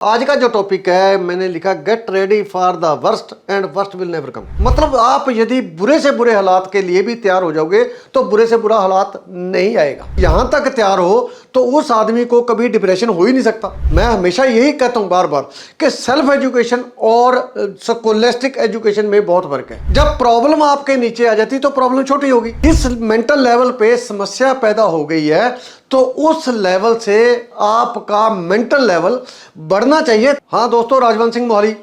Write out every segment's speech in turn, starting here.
आज का जो टॉपिक है मैंने लिखा get ready for the worst and worst will never come. मतलब आप यदि बुरे से बुरे हालात के लिए भी तैयार हो जाओगे तो बुरे से बुरा हालात नहीं आएगा। यहां तक तैयार हो तो उस आदमी को कभी डिप्रेशन हो ही नहीं सकता। मैं हमेशा यही कहता हूं बार बार कि सेल्फ एजुकेशन और स्कॉलस्टिक एजुकेशन में बहुत फर्क है। जब प्रॉब्लम आपके नीचे आ जाती तो प्रॉब्लम छोटी होगी। इस मेंटल लेवल पे समस्या पैदा हो गई है तो उस लेवल से आपका मेंटल लेवल बढ़ना चाहिए। हाँ दोस्तों, राजवंश सिंह मोहाली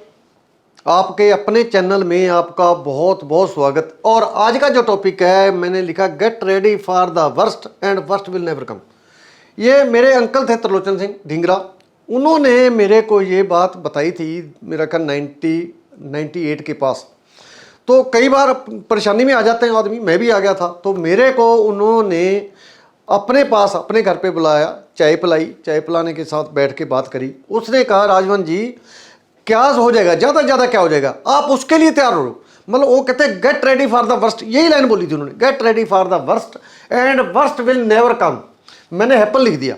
आपके अपने चैनल में आपका बहुत बहुत स्वागत। और आज का जो टॉपिक है मैंने लिखा get ready for the worst and worst will never come. ये मेरे अंकल थे त्रिलोचन सिंह ढींगरा, उन्होंने मेरे को ये बात बताई थी मेरा ख्याल 98 के पास। तो कई बार परेशानी में आ जाते हैं आदमी, मैं भी आ गया था। तो मेरे को उन्होंने अपने पास अपने घर पे बुलाया, चाय पिलाई, चाय पिलाने के साथ बैठ के बात करी। उसने कहा राजवन जी क्या हो जाएगा, ज़्यादा से ज़्यादा क्या हो जाएगा, आप उसके लिए तैयार हो। मतलब वो कहते हैं get ready for the worst, यही लाइन बोली थी उन्होंने, get ready for the worst and worst will never come. मैंने हैप्पन लिख दिया,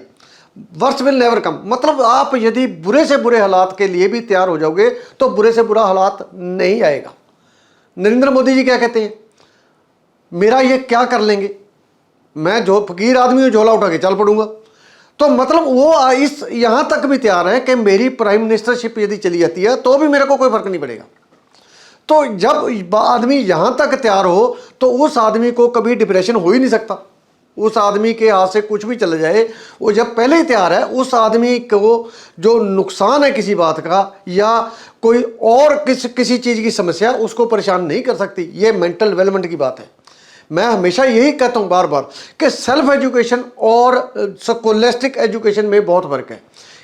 वर्स्ट विल नेवर कम। मतलब आप यदि बुरे से बुरे हालात के लिए भी तैयार हो जाओगे तो बुरे से बुरा हालात नहीं आएगा। नरेंद्र मोदी जी क्या कहते हैं, मेरा ये क्या कर लेंगे, मैं जो फकीर आदमी हूं झोला उठा के चल पड़ूंगा। तो मतलब वो इस यहां तक भी तैयार है कि मेरी प्राइम मिनिस्टरशिप यदि चली जाती है तो भी मेरे को कोई फर्क नहीं पड़ेगा। तो जब आदमी यहां तक तैयार हो तो उस आदमी को कभी डिप्रेशन हो ही नहीं सकता। उस आदमी के हाथ से कुछ भी चले जाए, वो जब पहले ही तैयार है, उस आदमी को जो नुकसान है किसी बात का या कोई और किसी चीज की समस्या उसको परेशान नहीं कर सकती। ये मेंटल डेवलपमेंट की बात है। मैं हमेशा यही कहता हूं बार बार कि सेल्फ एजुकेशन और स्कॉलस्टिक एजुकेशन में बहुत फर्क है।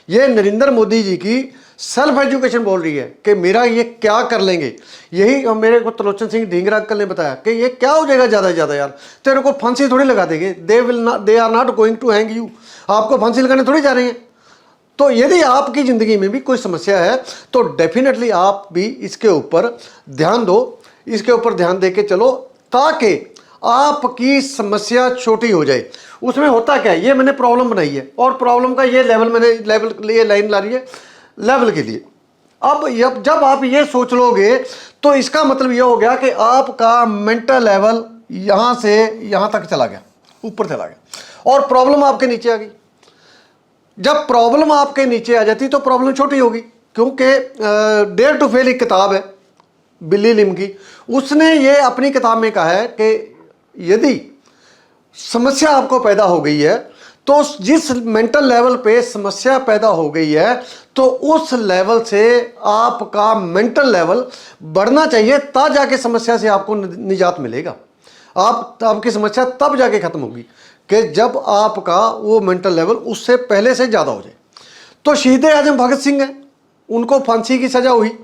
ये नरेंद्र मोदी जी की सेल्फ एजुकेशन बोल रही है कि मेरा ये क्या कर लेंगे। यही मेरे को त्रिलोचन सिंह ढींगरा अंकल ने बताया कि ये क्या हो जाएगा ज़्यादा से ज़्यादा, यार तेरे को फांसी थोड़ी लगा देंगे, they are not going to hang you, आपको फांसी लगाने थोड़ी जा रहे हैं। तो यदि आपकी ज़िंदगी में भी कोई समस्या है तो डेफिनेटली आप भी इसके ऊपर ध्यान दो, इसके ऊपर ध्यान दे के चलो ताकि आपकी समस्या छोटी हो जाए। उसमें होता क्या है, ये मैंने प्रॉब्लम बनाई है और प्रॉब्लम का ये लेवल मैंने ये लाइन ला रही है लेवल के लिए। अब जब आप ये सोच लोगे तो इसका मतलब ये हो गया कि आपका मेंटल लेवल यहां से यहां तक चला गया, ऊपर चला गया और प्रॉब्लम आपके नीचे आ गई। जब प्रॉब्लम आपके नीचे आ जाती तो प्रॉब्लम छोटी होगी, क्योंकि डेयर टू फेल एक किताब है बिल्ली लिम की, उसने ये अपनी किताब में कहा है कि यदि समस्या आपको पैदा हो गई है तो जिस मेंटल लेवल पे समस्या पैदा हो गई है तो उस लेवल से आपका मेंटल लेवल बढ़ना चाहिए, तब जाके समस्या से आपको निजात मिलेगा। आपकी समस्या तब जाके खत्म होगी कि जब आपका वो मेंटल लेवल उससे पहले से ज़्यादा हो जाए। तो शहीद आजम भगत सिंह है, उनको फांसी की सज़ा हुई,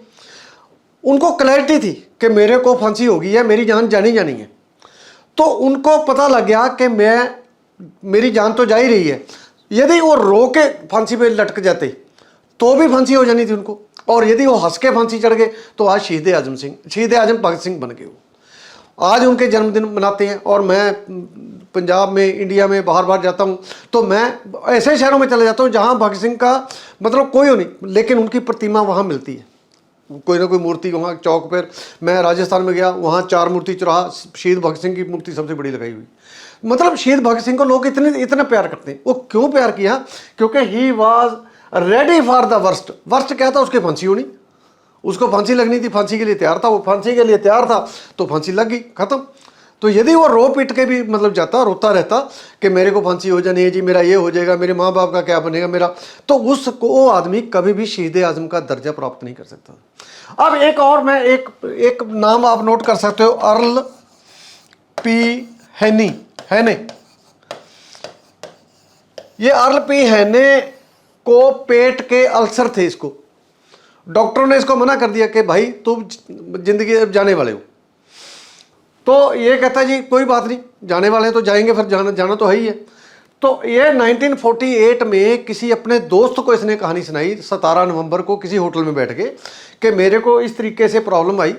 उनको क्लैरिटी थी कि मेरे को फांसी होगी है, मेरी जान जानी जानी है। तो उनको पता लग गया कि मेरी जान तो जा ही रही है, यदि वो रो के फांसी पे लटक जाते तो भी फांसी हो जानी थी उनको, और यदि वो हंस के फांसी चढ़ गए तो आज शहीद आजम भगत सिंह बन गए। वो आज उनके जन्मदिन मनाते हैं और मैं पंजाब में, इंडिया में बाहर बाहर जाता हूँ तो मैं ऐसे शहरों में चले जाता हूँ जहाँ भगत सिंह का मतलब कोई हो नहीं, लेकिन उनकी प्रतिमा वहाँ मिलती है, कोई ना कोई मूर्ति वहाँ चौक पर। मैं राजस्थान में गया, वहाँ 4 मूर्ति चौराहा शहीद भगत सिंह की मूर्ति सबसे बड़ी लगाई हुई। मतलब शहीद भगत सिंह को लोग इतना प्यार करते हैं। वो क्यों प्यार किया, क्योंकि he was ready for the worst. Worst क्या था, उसकी फांसी होनी, उसको फांसी लगनी थी, फांसी के लिए तैयार था, वो फांसी के लिए तैयार था तो फांसी लग गई, खत्म। तो यदि वो रो पीट के भी मतलब जाता, रोता रहता कि मेरे को फांसी हो जानी है जी, मेरा ये हो जाएगा, मेरे माँ बाप का क्या बनेगा मेरा, तो उसको वो आदमी कभी भी शहीद आजम का दर्जा प्राप्त नहीं कर सकता। अब एक और मैं एक नाम आप नोट कर सकते हो, अर्ल पी हैने। ये अर्ल पी हैने को पेट के अल्सर थे, इसको डॉक्टरों ने इसको मना कर दिया कि भाई तुम जिंदगी अब जाने वाले हो। तो ये कहता जी कोई बात नहीं, जाने वाले हैं तो जाएंगे, फिर जाना तो है ही है। तो ये 1948 में किसी अपने दोस्त को इसने कहानी सुनाई 17 नवंबर को किसी होटल में बैठ के कि मेरे को इस तरीके से प्रॉब्लम आई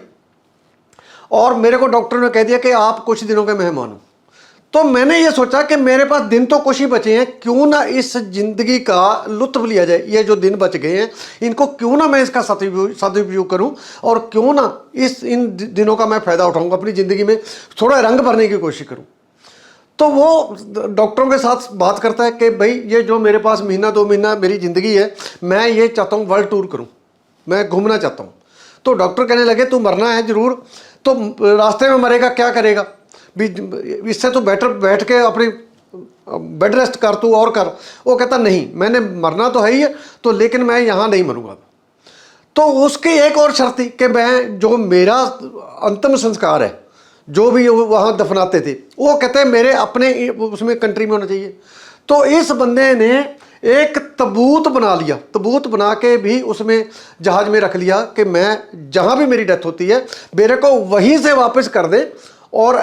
और मेरे को डॉक्टर ने कह दिया कि आप कुछ दिनों के मेहमान हो। तो मैंने ये सोचा कि मेरे पास दिन तो कुछ ही बचे हैं, क्यों ना इस ज़िंदगी का लुत्फ लिया जाए। ये जो दिन बच गए हैं इनको क्यों ना मैं इसका सदुपयोग करूं, और क्यों ना इन दिनों का मैं फ़ायदा उठाऊंगा, अपनी ज़िंदगी में थोड़ा रंग भरने की कोशिश करूं। तो वो डॉक्टरों के साथ बात करता है कि भाई ये जो मेरे पास महीना 2 महीना मेरी ज़िंदगी है, मैं ये चाहता हूँ वर्ल्ड टूर करूँ, मैं घूमना चाहता हूँ। तो डॉक्टर कहने लगे तू मरना है ज़रूर, तो रास्ते में मरेगा क्या करेगा, भी इससे तो बेटर बैठ के अपनी बेड रेस्ट कर तू और कर। वो कहता नहीं, मैंने मरना तो है ही है, तो लेकिन मैं यहाँ नहीं मरूँगा। तो उसकी एक और शर्त थी कि मैं जो मेरा अंतिम संस्कार है, जो भी वहाँ दफनाते थे, वो कहते हैं मेरे अपने उसमें कंट्री में होना चाहिए। तो इस बंदे ने एक तबूत बना लिया, तबूत बना के भी उसमें जहाज़ में रख लिया कि मैं जहाँ भी मेरी डेथ होती है मेरे को वहीं से वापस कर दे। और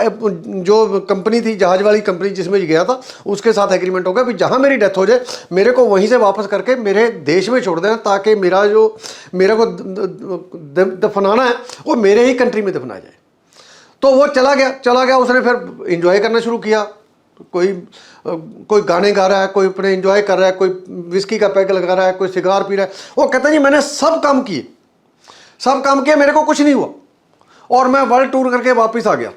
जो कंपनी थी, जहाज वाली कंपनी जिसमें गया था, उसके साथ एग्रीमेंट हो गया कि जहाँ मेरी डेथ हो जाए मेरे को वहीं से वापस करके मेरे देश में छोड़ देना, ताकि मेरे को दफनाना है वो मेरे ही कंट्री में दफनाया जाए। तो वो चला गया। उसने फिर एंजॉय करना शुरू किया। कोई गाने गा रहा है, कोई अपने एंजॉय कर रहा है, कोई विस्की का पैक लगा रहा है, कोई सिगार पी रहा है। वो कहता जी मैंने सब काम किए, मेरे को कुछ नहीं हुआ, और मैं वर्ल्ड टूर करके वापस आ गया।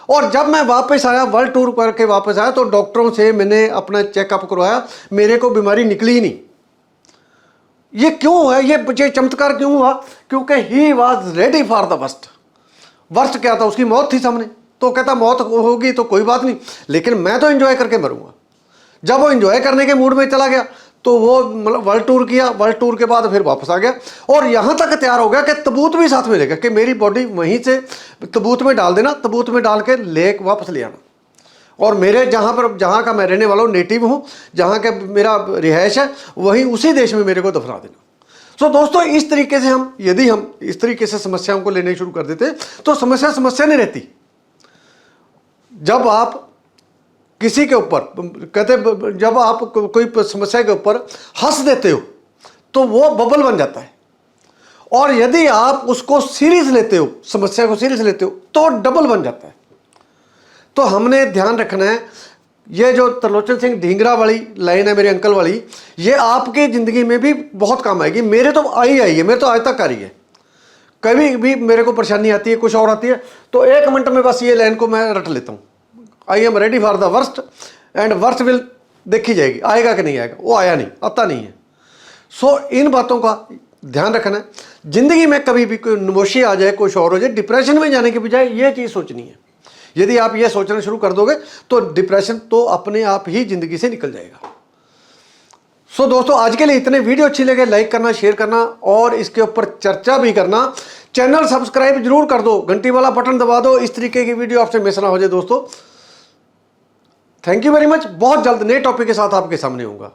और जब मैं वापस आया, वर्ल्ड टूर करके वापस आया, तो डॉक्टरों से मैंने अपना चेकअप करवाया, मेरे को बीमारी निकली ही नहीं। ये क्यों हुआ, ये चमत्कार क्यों हुआ? क्योंकि he was ready for the worst क्या था, उसकी मौत थी सामने। तो कहता मौत होगी तो कोई बात नहीं, लेकिन मैं तो एंजॉय करके मरूंगा। जब वो एंजॉय करने के मूड में चला गया तो वो मतलब वर्ल्ड टूर किया, वर्ल्ड टूर के बाद फिर वापस आ गया, और यहाँ तक तैयार हो गया कि तबूत भी साथ में लेगा कि मेरी बॉडी वहीं से तबूत में डाल देना, तबूत में डाल के वापस ले आना, और मेरे जहाँ का मैं रहने वाला हूँ, नेटिव हूँ, जहाँ का मेरा रिहाइश है, वहीं उसी देश में मेरे को दफना देना। तो दोस्तों इस तरीके से यदि हम इस तरीके से समस्याओं को लेने शुरू कर देते तो समस्या नहीं रहती। जब आप किसी के ऊपर जब आप कोई समस्या के ऊपर हंस देते हो तो वो बबल बन जाता है, और यदि आप उसको सीरियस लेते हो, समस्या को सीरियस लेते हो, तो डबल बन जाता है। तो हमने ध्यान रखना है, ये जो त्रिलोचन सिंह ढींगरा वाली लाइन है मेरे अंकल वाली, ये आपकी ज़िंदगी में भी बहुत काम आएगी। मेरे तो आई है, मेरे तो आज तक आ रही है। कभी भी मेरे को परेशानी आती है, कुछ और आती है, तो 1 मिनट में बस ये लाइन को मैं रट लेता हूँ, I am ready for the worst and worst will देखी जाएगी। आएगा कि नहीं आएगा, वो आया नहीं, आता नहीं है। सो इन बातों का ध्यान रखना है। ज़िंदगी में कभी भी कोई नमोशी आ जाए, कुछ और हो जाए, डिप्रेशन में जाने के बजाय ये चीज़ सोचनी है। यदि आप ये सोचना शुरू कर दोगे तो डिप्रेशन तो अपने आप ही ज़िंदगी से निकल जाएगा। सो दोस्तों आज के लिए इतने। वीडियो अच्छी लगे लाइक करना, शेयर करना, और इसके ऊपर चर्चा भी करना। चैनल सब्सक्राइब जरूर कर दो, घंटी वाला बटन दबा दो, इस तरीके की वीडियो आपसे मिस ना हो जाए दोस्तों। Thank you very much. बहुत जल्द नए टॉपिक के साथ आपके सामने होऊंगा।